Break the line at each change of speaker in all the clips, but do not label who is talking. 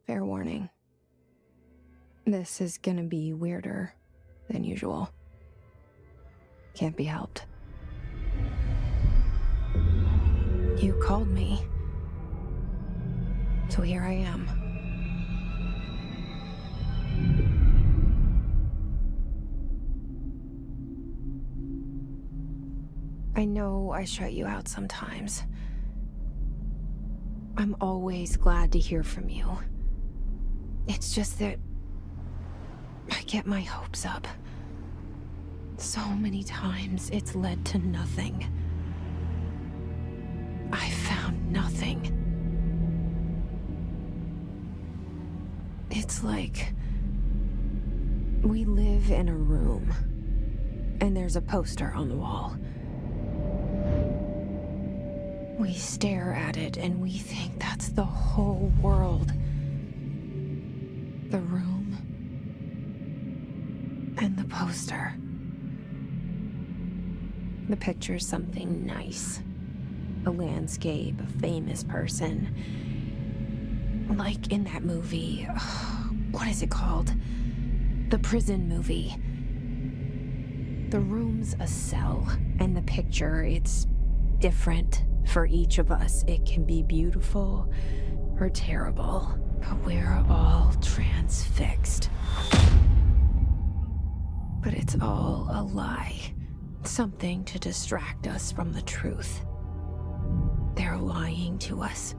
Fair warning. This is gonna be weirder than usual. Can't be helped. You called me. So here I am. I know I shut you out sometimes. I'm always glad to hear from you. It's just that I get my hopes up. So many times it's led to nothing. I found nothing. It's like we live in a room, and there's a poster on the wall. We stare at it and we think that's the whole world. The room and the poster. The picture's something nice. A landscape, a famous person. Like in that movie, what is it called? The prison movie. The room's a cell, and the picture, it's different for each of us. It can be beautiful or terrible, but we're all transfixed. But it's all a lie. Something to distract us from the truth. They're lying to us.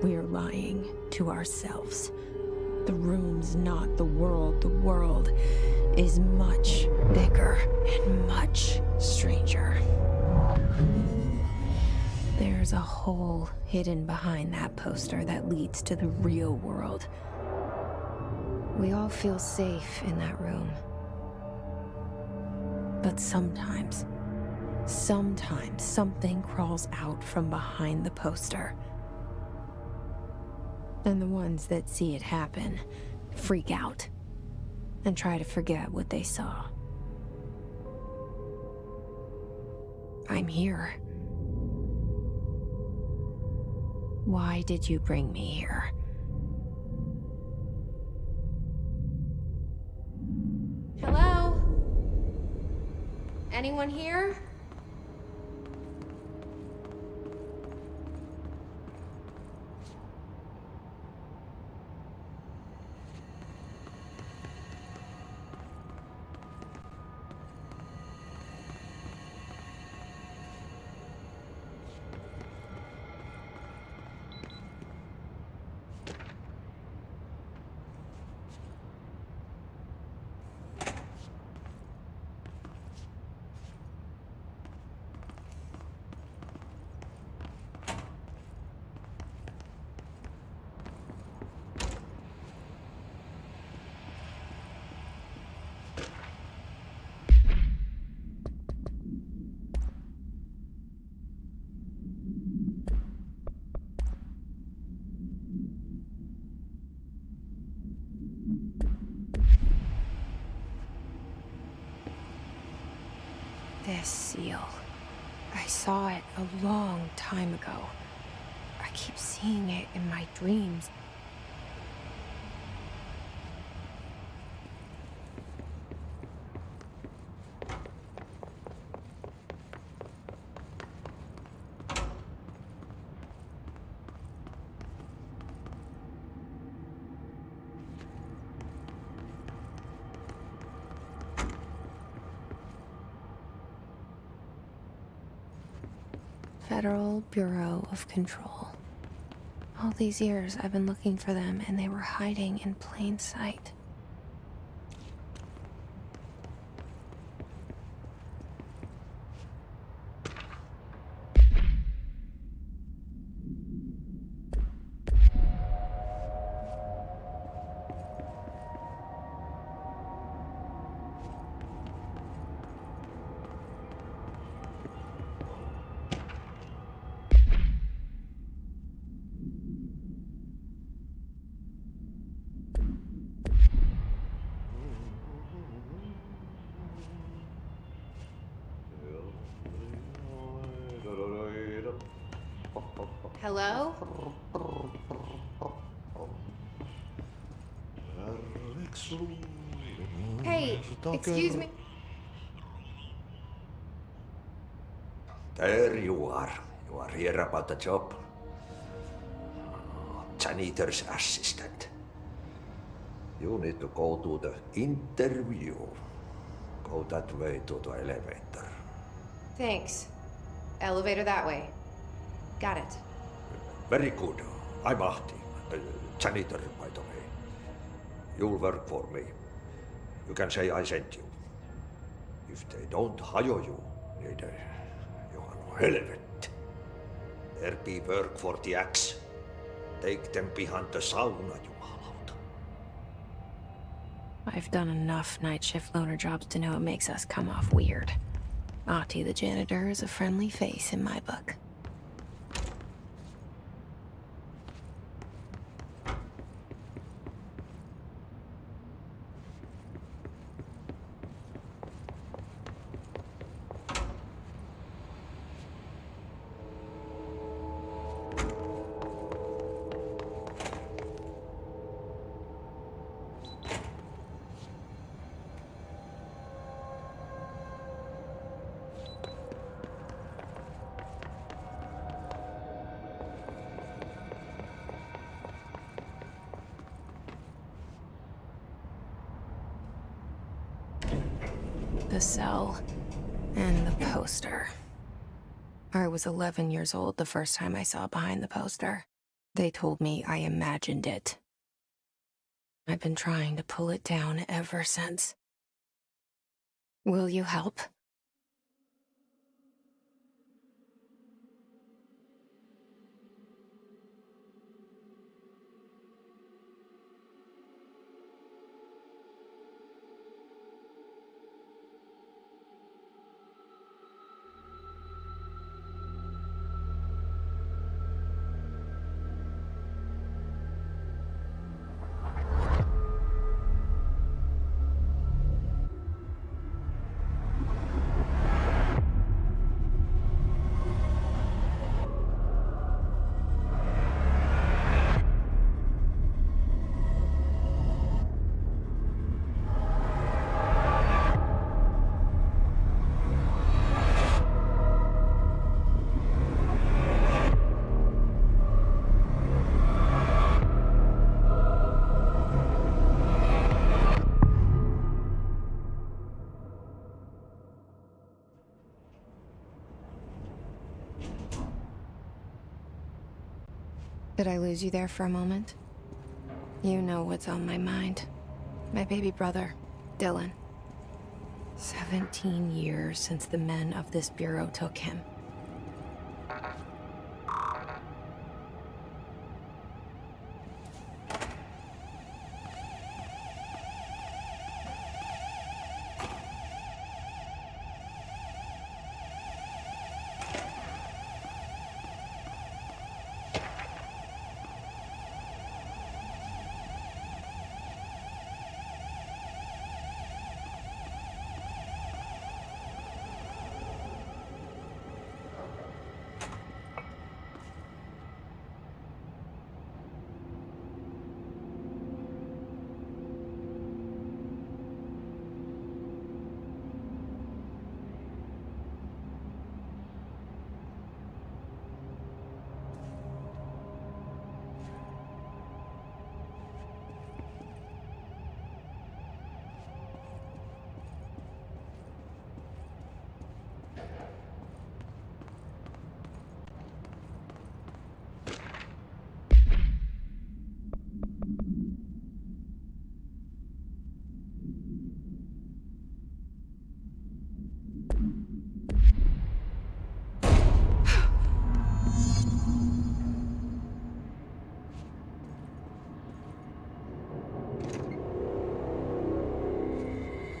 We're lying to ourselves. The room's not the world. The world is much bigger and much stranger. There's a hole hidden behind that poster that leads to the real world. We all feel safe in that room. But sometimes something crawls out from behind the poster. And the ones that see it happen freak out and try to forget what they saw. I'm here. Why did you bring me here? Hello? Anyone here? This seal. I saw it a long time ago. I keep seeing it in my dreams. Federal Bureau of Control. All these years I've been looking for them, and they were hiding in plain sight. Hello?
Hey, excuse me.
There you are. You are here about the job. Janitor's assistant. You need to go to the interview. Go that way to the elevator.
Thanks. Elevator that way. Got it.
Very good. I'm Ahti, janitor, by the way. You'll work for me. You can say I sent you. If they don't hire you, niin Johan on helvet. There be work for the axe. Take them behind the sauna, jumalauta.
I've done enough night shift loner jobs to know it makes us come off weird. Ahti the janitor is a friendly face in my book. The cell and the poster. I was 11 years old the first time I saw behind the poster. They told me I imagined it. I've been trying to pull it down ever since. Will you help? Did I lose you there for a moment? You know what's on my mind. My baby brother, Dylan. 17 years since the men of this bureau took him.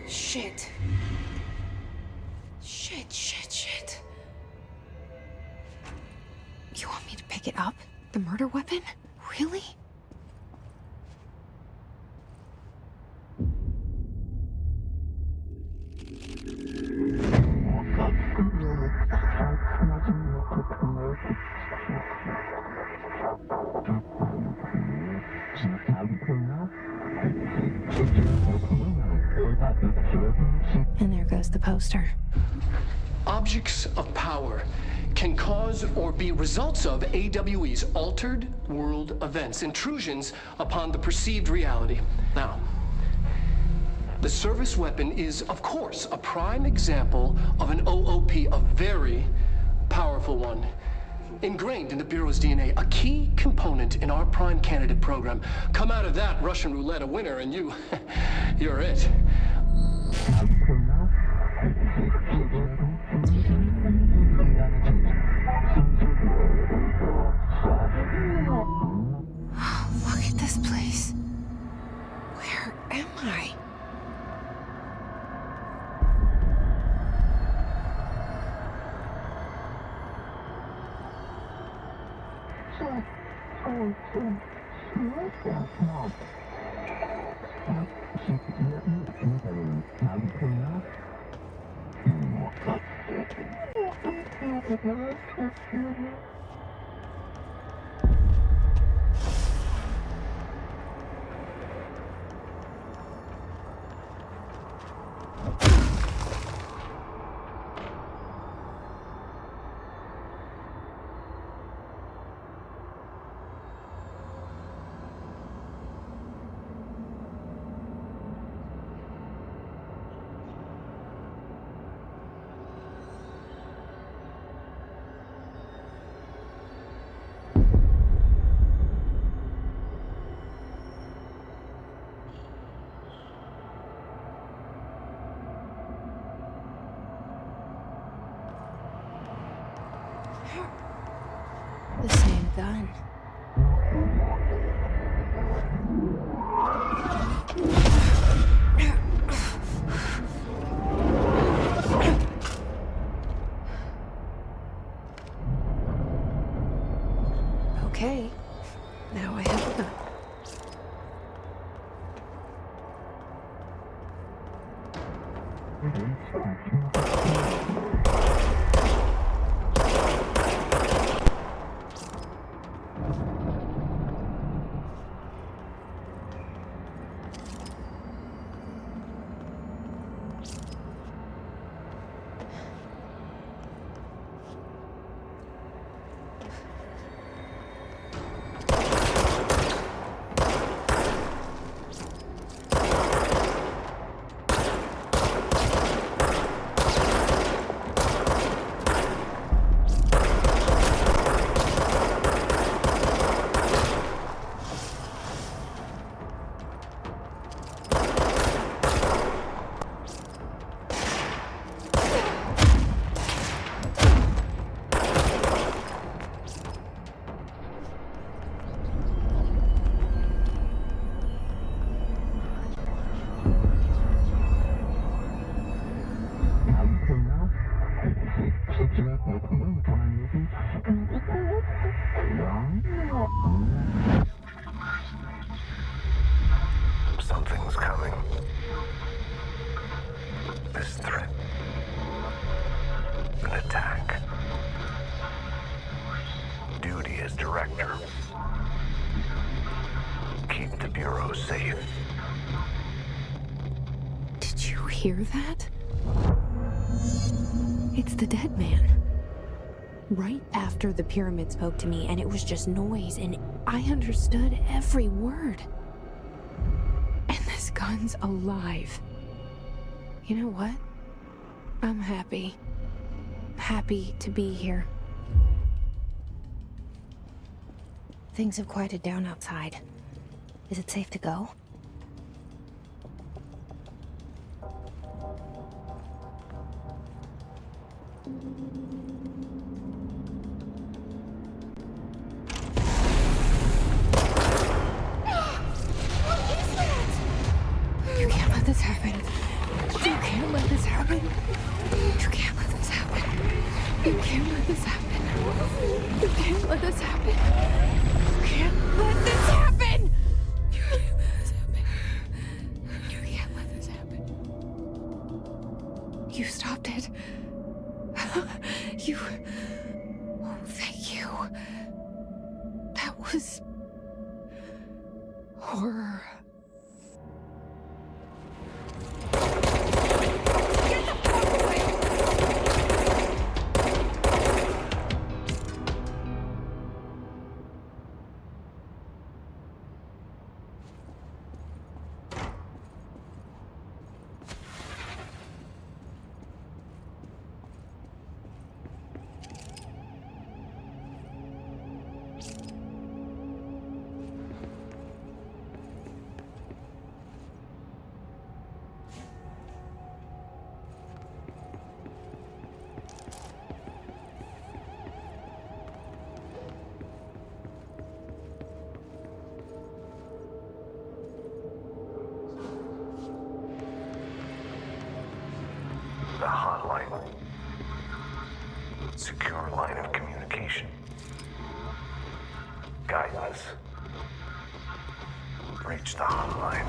Shit. Shit. You want me to pick it up? The murder weapon? Really? goes the poster.
Objects of power can cause or be results of AWE's altered world events, intrusions upon the perceived reality. Now, the service weapon is, of course, a prime example of an OOP, a very powerful one. Ingrained in the Bureau's DNA, a key component in our prime candidate program. Come out of that Russian roulette a winner and you're it.
Look at this place. Where am I? The same gun. Okay, now I have a gun.
Something's coming. This threat. An attack. Duty as director. Keep the Bureau safe.
Did you hear that? It's the dead man. Right after the pyramid spoke to me, and it was just noise, and I understood every word. And this gun's alive. You know what? I'm happy. Happy to be here. Things have quieted down outside. Is it safe to go? You can't let this happen. You can't let this happen. You can't let this happen. You can't let this happen. You can't let this happen. You can't let this happen. You can't let this happen. You can't let this happen. You stopped it. You... Oh, thank you. That was... horror. Get the
the hotline. Secure line of communication. Guidance. Reach the hotline.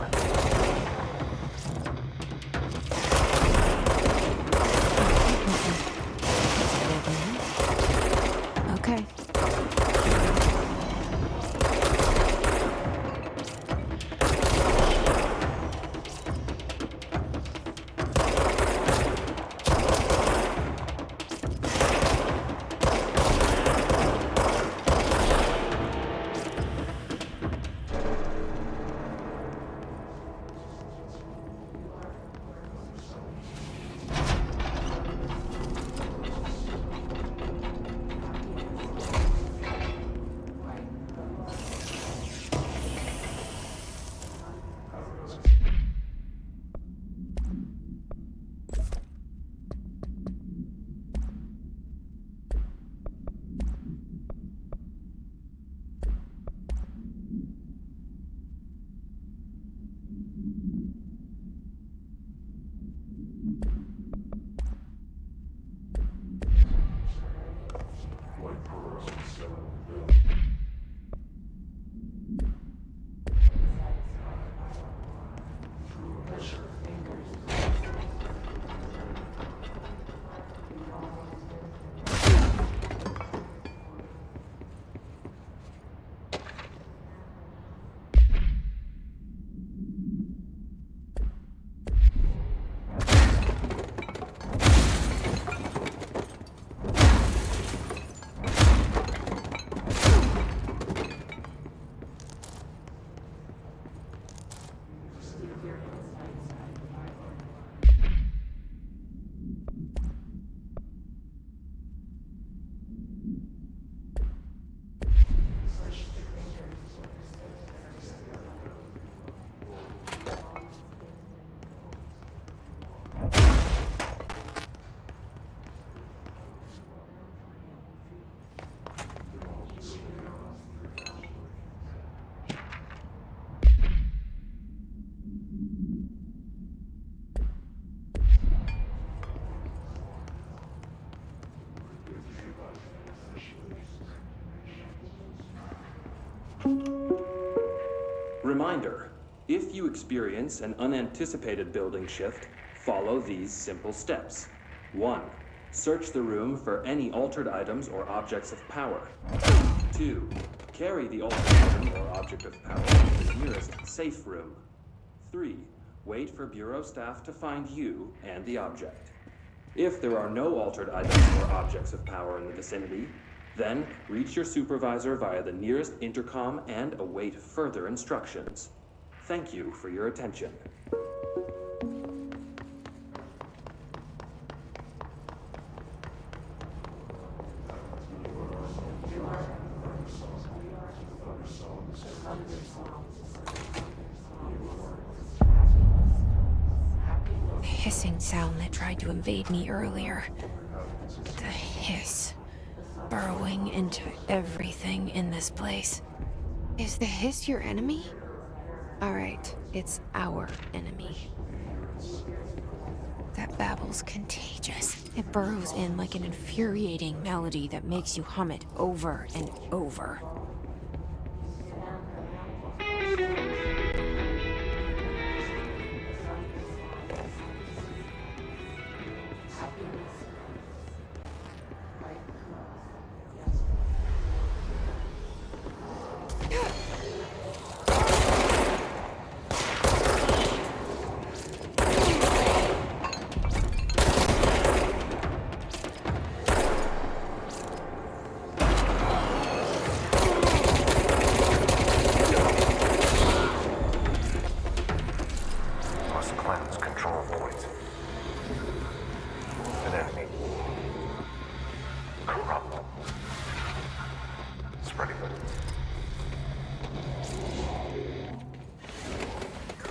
Okay.
Reminder, if you experience an unanticipated building shift, follow these simple steps. 1. Search the room for any altered items or objects of power. 2. Carry the altered item or object of power to the nearest safe room. 3. Wait for Bureau staff to find you and the object. If there are no altered items or objects of power in the vicinity, then reach your supervisor via the nearest intercom and await further instructions. Thank you for your attention.
The hissing sound that tried to invade me earlier. The hiss. Burrowing into everything in this place. Is the hiss your enemy? Alright, it's our enemy. That babble's contagious. It burrows in like an infuriating melody that makes you hum it over and over.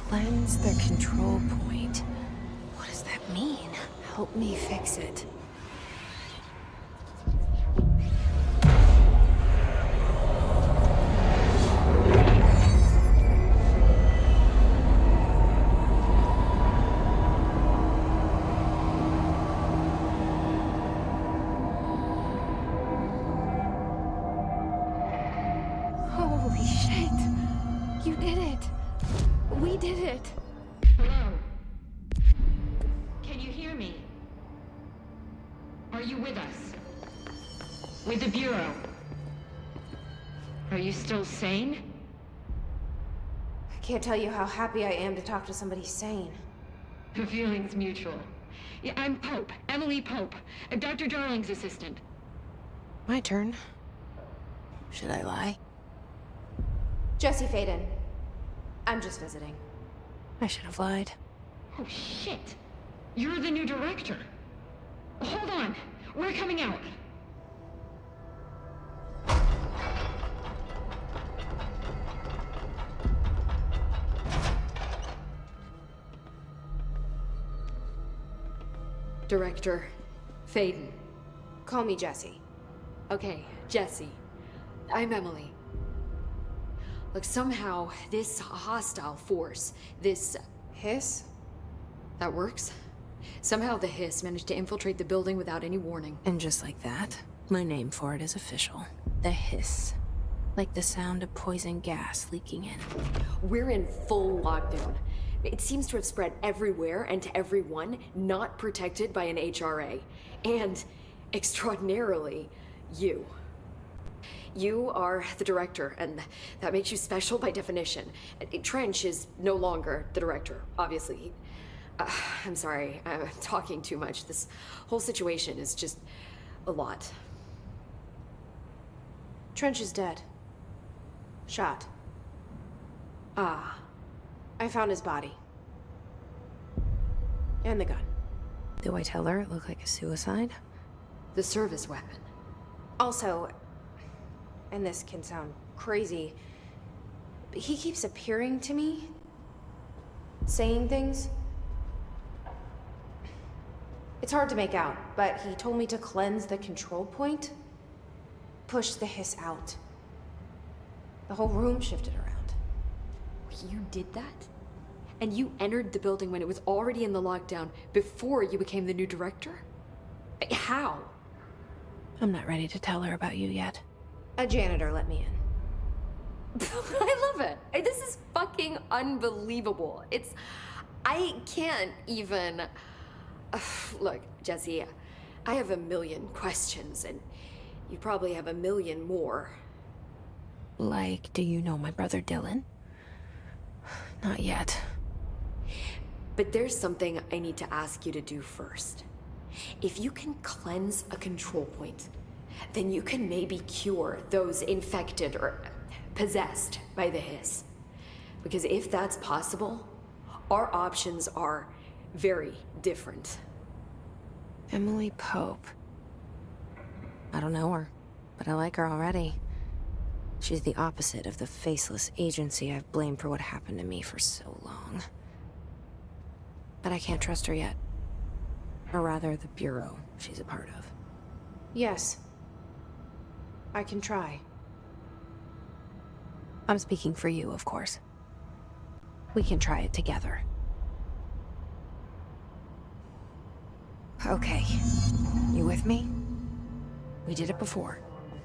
Cleanse the control point. What does that mean? Help me fix it. it.
Hello? Can you hear me? Are you with us? With the Bureau? Are you still sane?
I can't tell you how happy I am to talk to somebody sane.
The feeling's mutual. Yeah, I'm Pope, Emily Pope, Dr. Darling's assistant.
My turn. Should I lie?
Jesse Faden. I'm just visiting.
I should have lied.
Oh, shit. You're the new director. Hold on. We're coming out.
Director Faden.
Call me Jesse.
Okay, Jesse. I'm Emily. Look, somehow this hostile force, this...
Hiss?
That works? Somehow the hiss managed to infiltrate the building without any warning.
And just like that, my name for it is official. The hiss. Like the sound of poison gas leaking in.
We're in full lockdown. It seems to have spread everywhere and to everyone not protected by an HRA. And, extraordinarily, you. You are the director, and that makes you special by definition. Trench is no longer the director, obviously. I'm sorry, I'm talking too much. This whole situation is just a lot.
Trench is dead. Shot.
Ah.
I found his body. And the gun.
Do I tell her it looked like a suicide?
The service weapon.
Also, and this can sound crazy, but he keeps appearing to me, saying things. It's hard to make out, but he told me to cleanse the control point, push the hiss out. The whole room shifted around.
You did that? And you entered the building when it was already in the lockdown before you became the new director? How?
I'm not ready to tell her about you yet.
A janitor let me in.
I love it. This is fucking unbelievable. I can't even... Look, Jesse, I have a million questions, and you probably have a million more.
Like, do you know my brother Dylan? Not yet.
But there's something I need to ask you to do first. If you can cleanse a control point, then you can maybe cure those infected or possessed by the hiss. Because if that's possible, our options are very different.
Emily Pope. I don't know her, but I like her already. She's the opposite of the faceless agency I've blamed for what happened to me for so long. But I can't trust her yet. Or rather, the Bureau she's a part of.
Yes. I can try.
I'm speaking for you, of course. We can try it together. Okay. You with me? We did it before.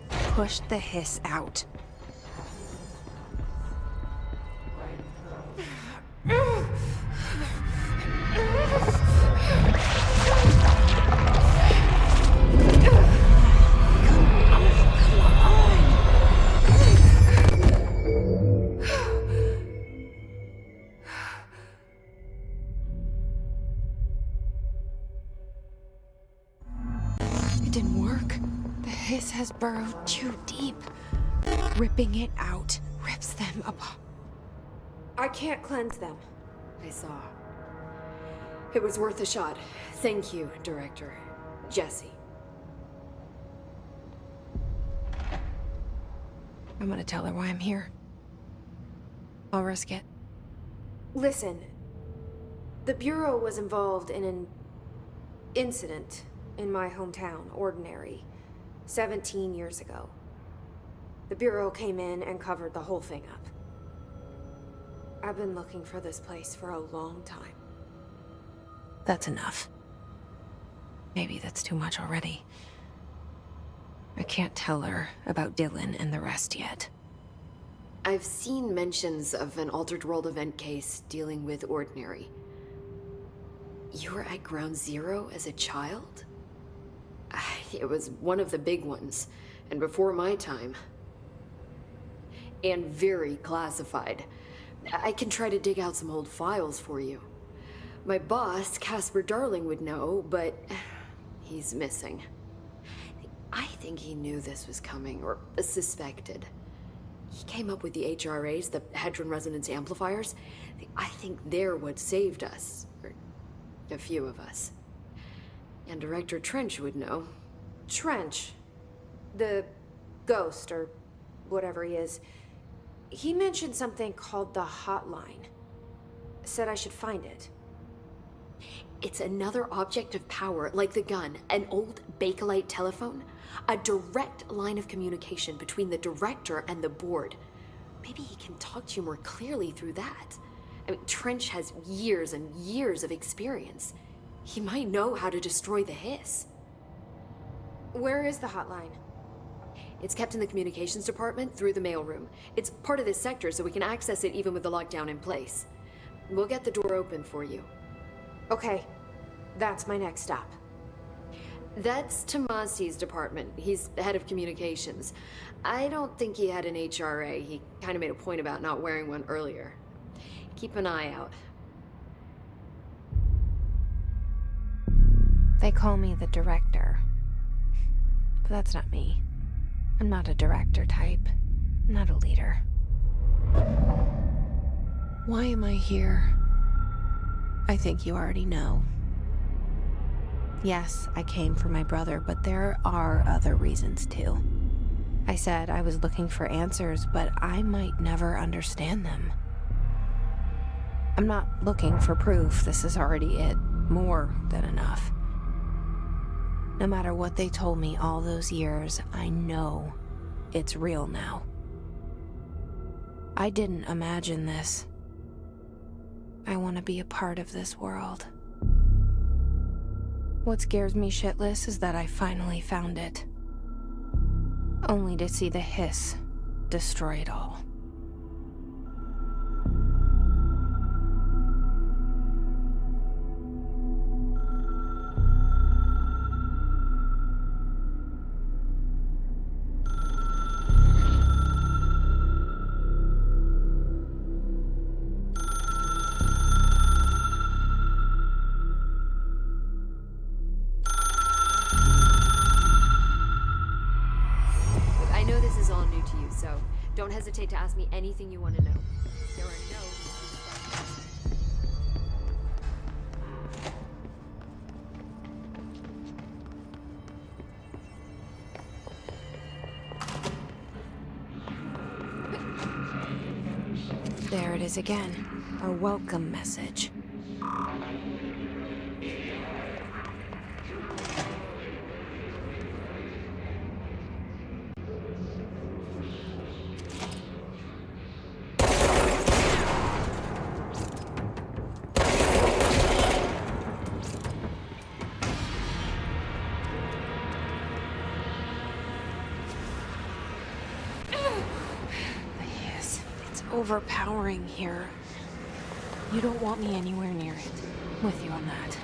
Push the hiss out. It didn't work. The hiss has burrowed too deep. Ripping it out rips them apart.
I can't cleanse them.
I saw. It was worth a shot. Thank you, Director. Jesse.
I'm gonna tell her why I'm here. I'll risk it.
Listen, the Bureau was involved in an incident in my hometown, Ordinary, 17 years ago. The Bureau came in and covered the whole thing up. I've been looking for this place for a long time.
That's enough. Maybe that's too much already. I can't tell her about Dylan and the rest yet.
I've seen mentions of an Altered World event case dealing with Ordinary. You were at Ground Zero as a child? It was one of the big ones, and before my time. And very classified. I can try to dig out some old files for you. My boss, Casper Darling, would know, but he's missing. I think he knew this was coming, or suspected. He came up with the HRAs, the Hadron Resonance Amplifiers. I think they're what saved us. Or a few of us. And Director Trench would know.
Trench. The ghost, or whatever he is. He mentioned something called the hotline. Said I should find it.
It's another object of power, like the gun, an old Bakelite telephone. A direct line of communication between the director and the board. Maybe he can talk to you more clearly through that. I mean, Trench has years and years of experience. He might know how to destroy the hiss.
Where is the hotline?
It's kept in the communications department through the mailroom. It's part of this sector, so we can access it even with the lockdown in place. We'll get the door open for you.
Okay, that's my next stop.
That's Tomasi's department. He's the head of communications. I don't think he had an HRA. He kind of made a point about not wearing one earlier. Keep an eye out.
They call me the director. But that's not me. I'm not a director type. I'm not a leader. Why am I here? I think you already know. Yes, I came for my brother, but there are other reasons too. I said I was looking for answers, but I might never understand them. I'm not looking for proof. This is already it. More than enough. No matter what they told me all those years, I know it's real now. I didn't imagine this. I want to be a part of this world. What scares me shitless is that I finally found it. Only to see the hiss destroy it all.
Don't hesitate to ask me anything you want to know. There are no...
There it is again. A welcome message. Overpowering here. You don't want me anywhere near it. I'm with you on that.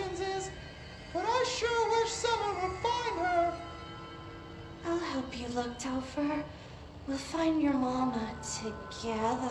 instructions is, but I sure wish someone would find her.
I'll help you look, Topher. We'll find your mama together.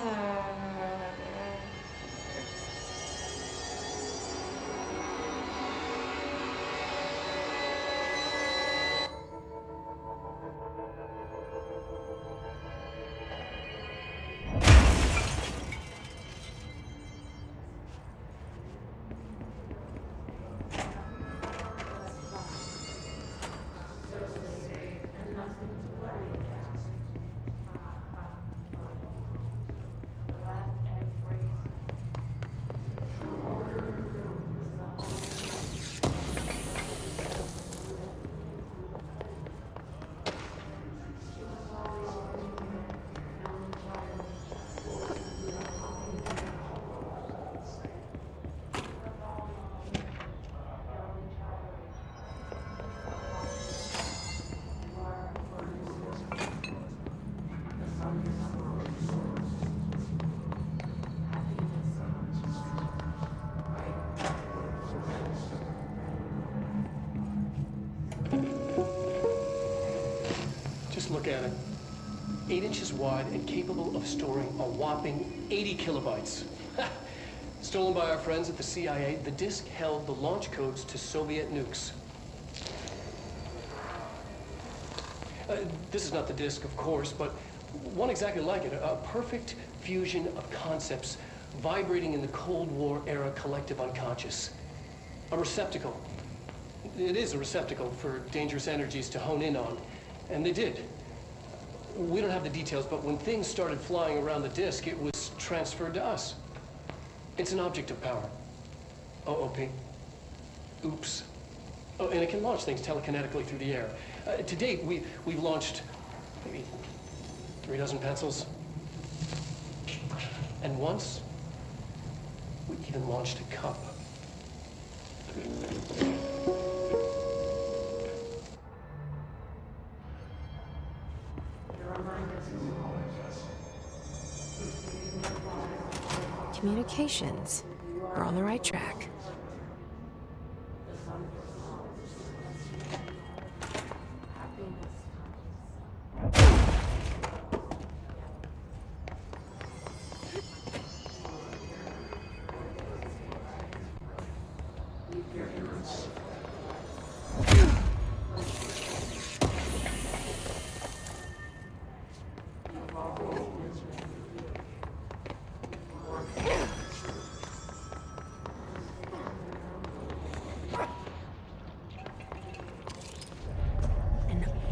Just look at it. 8 inches wide and capable of storing a whopping 80 kilobytes. Stolen by our friends at the CIA, the disk held the launch codes to Soviet nukes. This is not the disk, of course, but one exactly like it. A perfect fusion of concepts vibrating in the Cold War era collective unconscious. A receptacle. It is a receptacle for dangerous energies to hone in on. And they did. We don't have the details, but when things started flying around the disk, it was transferred to us. It's an object of power. OOP. Oops. Oh, and it can launch things telekinetically through the air. To date, we've launched maybe 3 dozen pencils. And once, we even launched a cup.
Communications. We're on the right track.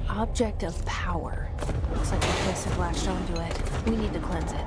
Object of power. Looks like the place has latched onto it. We need to cleanse it.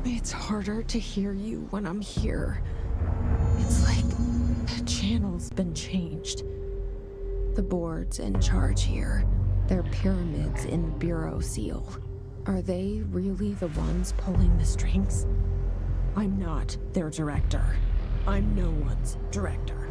It's harder to hear you when I'm here. It's like the channel's been changed. The board's in charge here. They're pyramids in the Bureau seal. Are they really the ones pulling the strings? I'm not their director. I'm no one's director.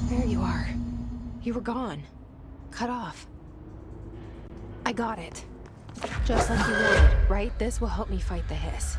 There you are. You were gone. Cut off. I got it. Just like you wanted, right? This will help me fight the hiss.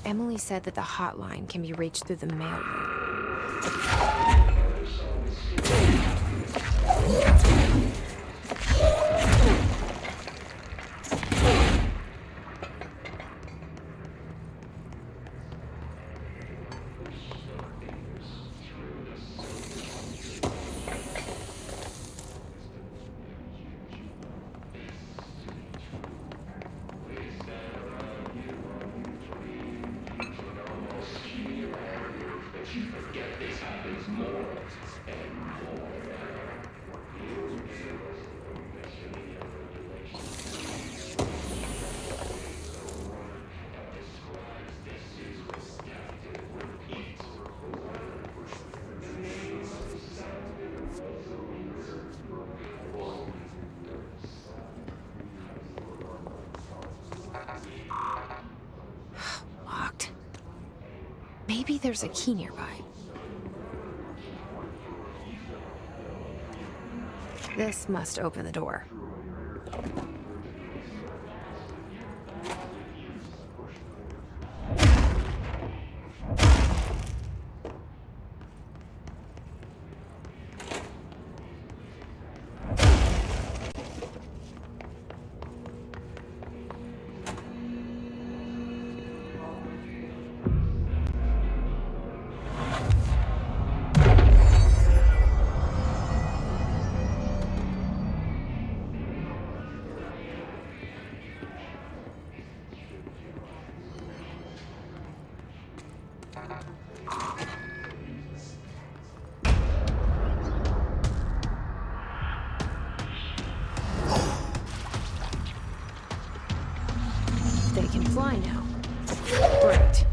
Emily said that the hotline can be reached through the mailroom. Locked. Maybe there's a key nearby. This must open the door. They can fly now. Great.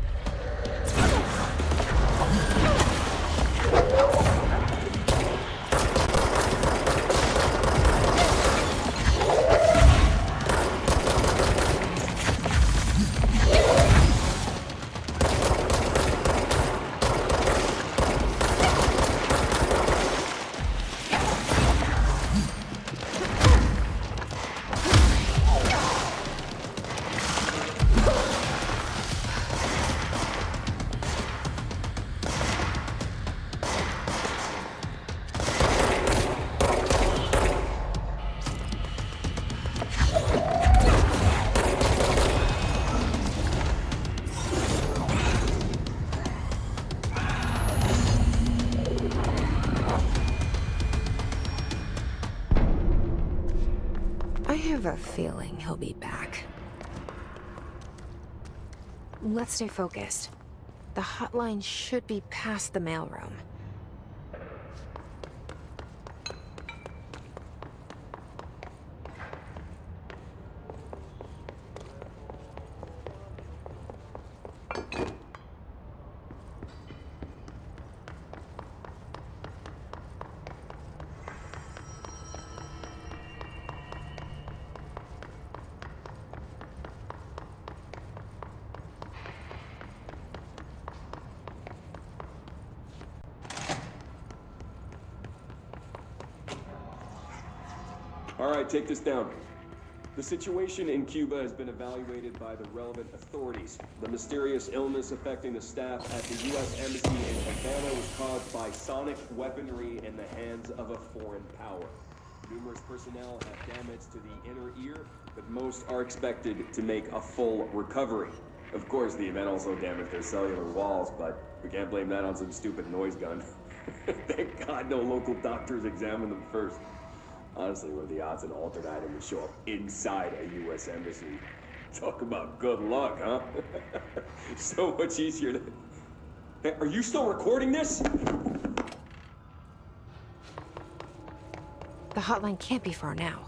have a feeling he'll be back. Let's stay focused. The hotline should be past the mailroom.
All right, take this down. The situation in Cuba has been evaluated by the relevant authorities. The mysterious illness affecting the staff at the U.S. Embassy in Havana was caused by sonic weaponry in the hands of a foreign power. Numerous personnel have damage to the inner ear, but most are expected to make a full recovery. Of course, the event also damaged their cellular walls, but we can't blame that on some stupid noise gun. Thank God no local doctors examined them first. Honestly, what are the odds an altered item would show up inside a U.S. embassy? Talk about good luck, huh? So much easier to... Hey, are you still recording this?
The hotline can't be far now.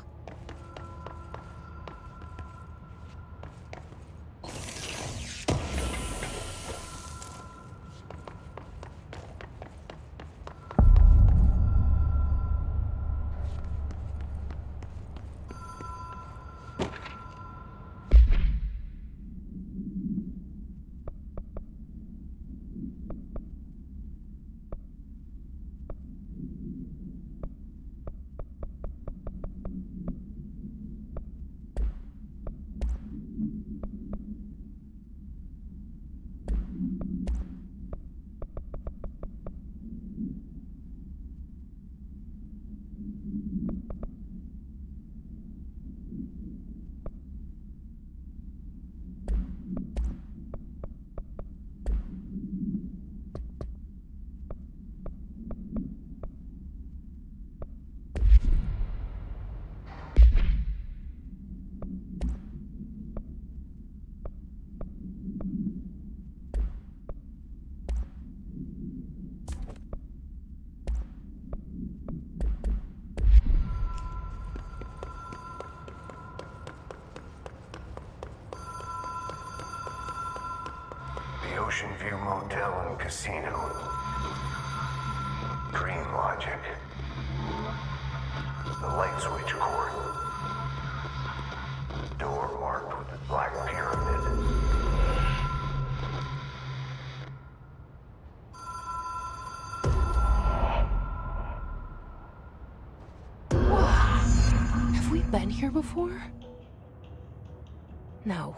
Ocean View Motel and Casino. Dream Logic. The light switch cord. Door marked with the black pyramid.
Whoa. Have we been here before? No.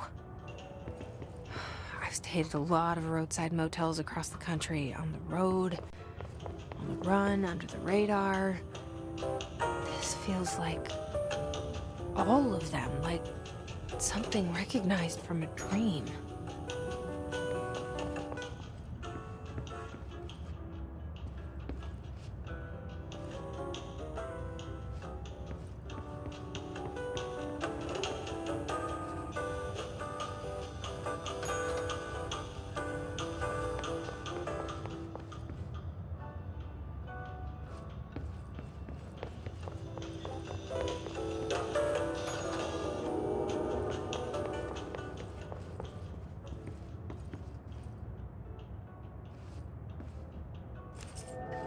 I've stayed at a lot of roadside motels across the country, on the road, on the run, under the radar. This feels like all of them, like something recognized from a dream.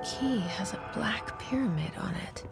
Key has a black pyramid on it.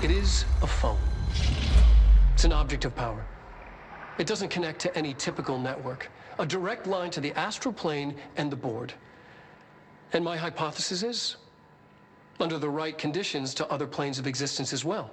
It is a phone. It's an object of power. It doesn't connect to any typical network. A direct line to the astral plane and the board. And my hypothesis is, under the right conditions, to other planes of existence as well.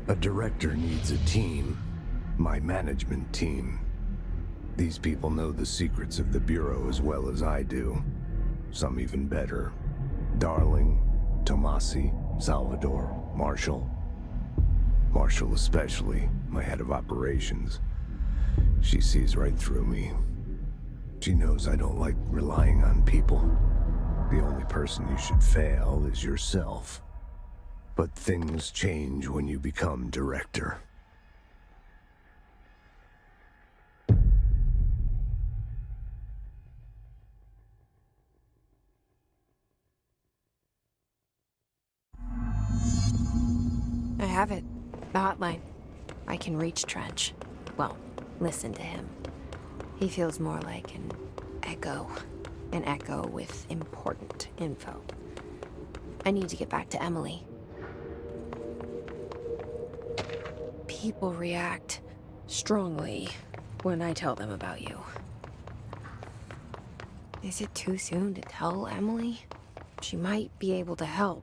A director needs a team. My management team. These people know the secrets of the Bureau as well as I do. Some even better. Darling, Tomasi, Salvador, Marshall. Marshall especially, my head of operations. She sees right through me. She knows I don't like relying on people. The only person you should fail is yourself. But things change when you become director.
I have it. The hotline. I can reach Trench. Well, listen to him. He feels more like an echo. An echo with important info. I need to get back to Emily. People react strongly when I tell them about you. Is it too soon to tell Emily? She might be able to help.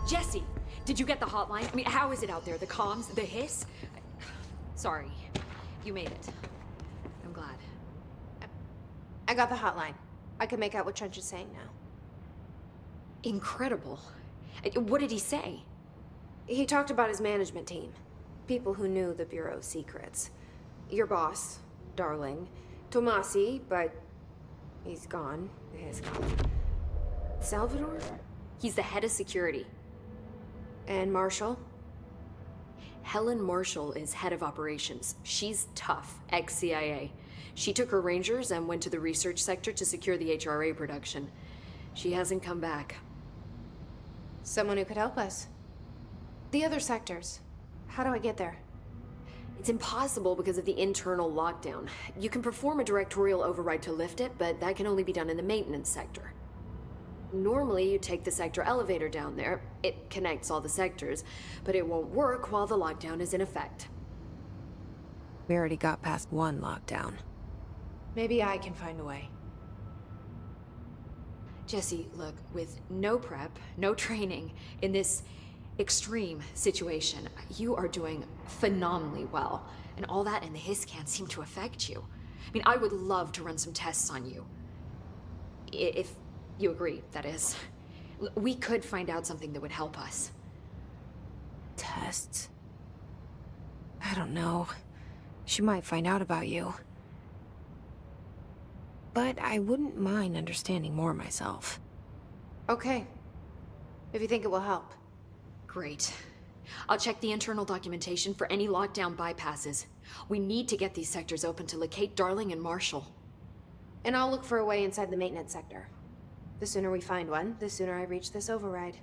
Jesse, did you get the hotline? I mean, how is it out there? The comms? The hiss? Sorry. You made it. I'm glad.
I got the hotline. I can make out what Trench is saying now.
Incredible. What did he say?
He talked about his management team. People who knew the Bureau's secrets. Your boss, Darling. Tomasi, but he's gone. He's gone. Salvador?
He's the head of security.
And Marshall?
Helen Marshall is head of operations. She's tough, ex-CIA. She took her Rangers and went to the research sector to secure the HRA production. She hasn't come back.
Someone who could help us. The other sectors. How do I get there?
It's impossible because of the internal lockdown. You can perform a directorial override to lift it, but that can only be done in the maintenance sector. Normally, you take the sector elevator down there. It connects all the sectors, but it won't work while the lockdown is in effect.
We already got past one lockdown.
Maybe I can find a way.
Jesse, look, with no prep, no training, in this extreme situation, you are doing phenomenally well. And all that and the hiss can't seem to affect you. I mean, I would love to run some tests on you. If you agree, that is. We could find out something that would help us.
Tests? I don't know. She might find out about you. But I wouldn't mind understanding more myself.
Okay. If you think it will help.
Great. I'll check the internal documentation for any lockdown bypasses. We need to get these sectors open to locate Darling and Marshall.
And I'll look for a way inside the maintenance sector. The sooner we find one, the sooner I reach this override.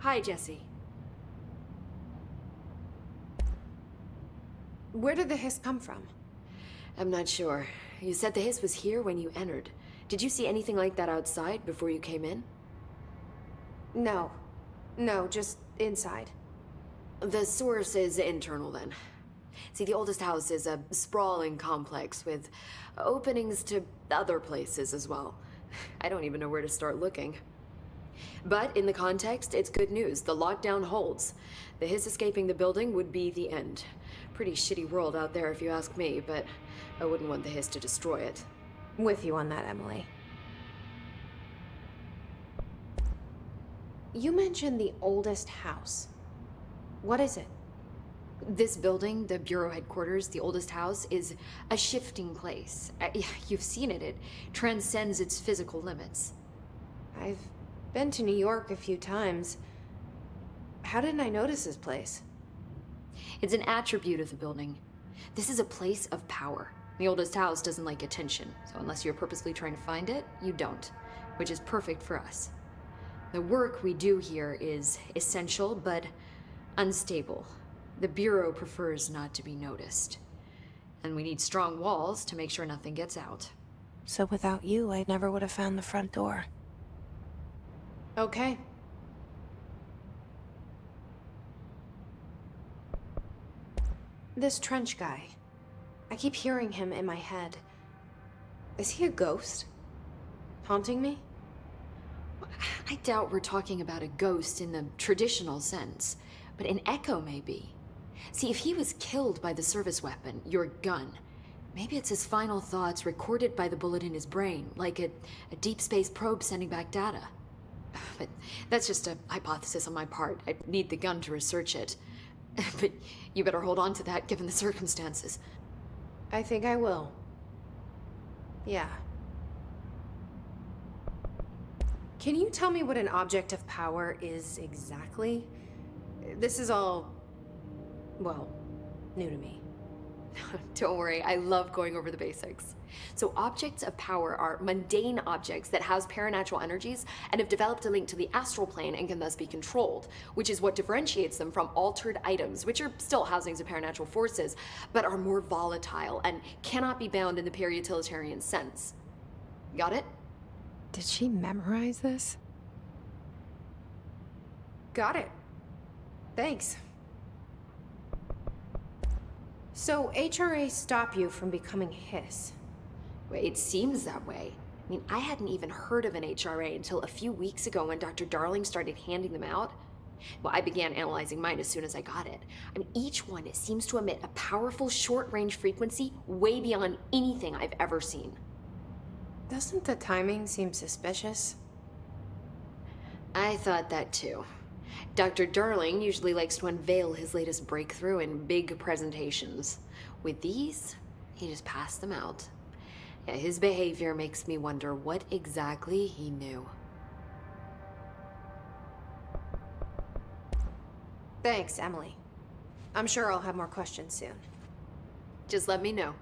Hi, Jesse.
Where did the hiss come from?
I'm not sure. You said the hiss was here when you entered. Did you see anything like that outside before you came in?
No. No, just inside.
The source is internal, then. See, the oldest house is a sprawling complex with openings to other places as well. I don't even know where to start looking. But in the context, it's good news. The lockdown holds. The hiss escaping the building would be the end. Pretty shitty world out there if you ask me, but I wouldn't want the hiss to destroy it.
With you on that, Emily.
You mentioned the oldest house. What is it?
This building, the Bureau headquarters, the oldest house, is a shifting place. You've seen it. It transcends its physical limits.
I've been to New York a few times. How didn't I notice this place?
It's an attribute of the building. This is a place of power. The oldest house doesn't like attention, so unless you're purposely trying to find it, you don't, which is perfect for us. The work we do here is essential, but unstable. The Bureau prefers not to be noticed. And we need strong walls to make sure nothing gets out.
So without you, I never would have found the front door.
Okay. This Trench guy. I keep hearing him in my head. Is he a ghost? Haunting me?
I doubt we're talking about a ghost in the traditional sense, but an echo maybe. See, if he was killed by the service weapon, your gun, Maybe it's his final thoughts recorded by the bullet in his brain, like a deep space probe sending back data. But that's just a hypothesis on my part. I need the gun to research it. But you better hold on to that given the circumstances.
I think I will. Yeah. Can you tell me what an object of power is exactly? This is all, well, new to me.
Don't worry, I love going over the basics. So objects of power are mundane objects that house paranatural energies and have developed a link to the astral plane and can thus be controlled, which is what differentiates them from altered items, which are still housings of paranatural forces, but are more volatile and cannot be bound in the pure utilitarian sense. Got it?
Did she memorize this?
Got it. Thanks. So HRA stop you from becoming Hiss?
It seems that way. I mean, I hadn't even heard of an HRA until a few weeks ago when Dr. Darling started handing them out. Well, I began analyzing mine as soon as I got it. I mean, each one seems to emit a powerful short-range frequency way beyond anything I've ever seen.
Doesn't the timing seem suspicious?
I thought that too. Dr. Darling usually likes to unveil his latest breakthrough in big presentations. With these, he just passed them out. Yeah, his behavior makes me wonder what exactly he knew.
Thanks, Emily. I'm sure I'll have more questions soon.
Just let me know.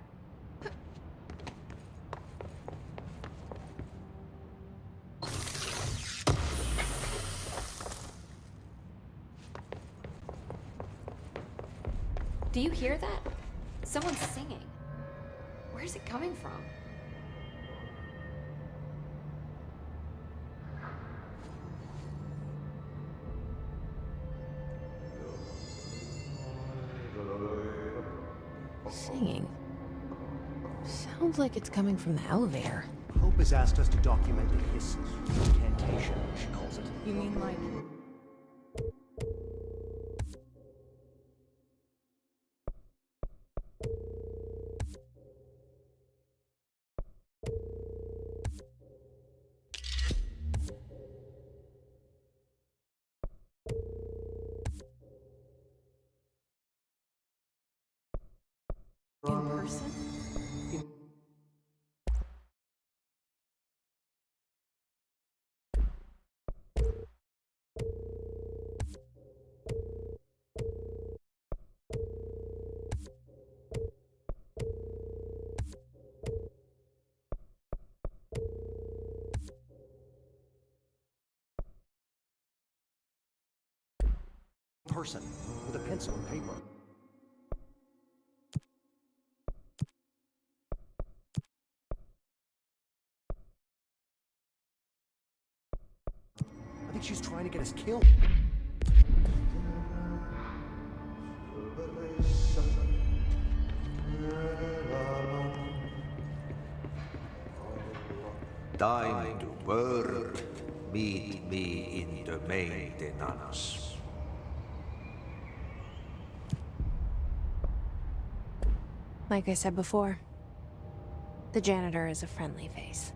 Do you hear that? Someone's singing. Where's it coming from?
Singing. Sounds like it's coming from the elevator.
Hope has asked us to document the hisses. Incantation, she calls it.
You mean like... in person?
Person, with a pencil and paper. I think she's trying to get us killed.
Time to work. Meet me in the maintenance.
Like I said before, the janitor is a friendly face.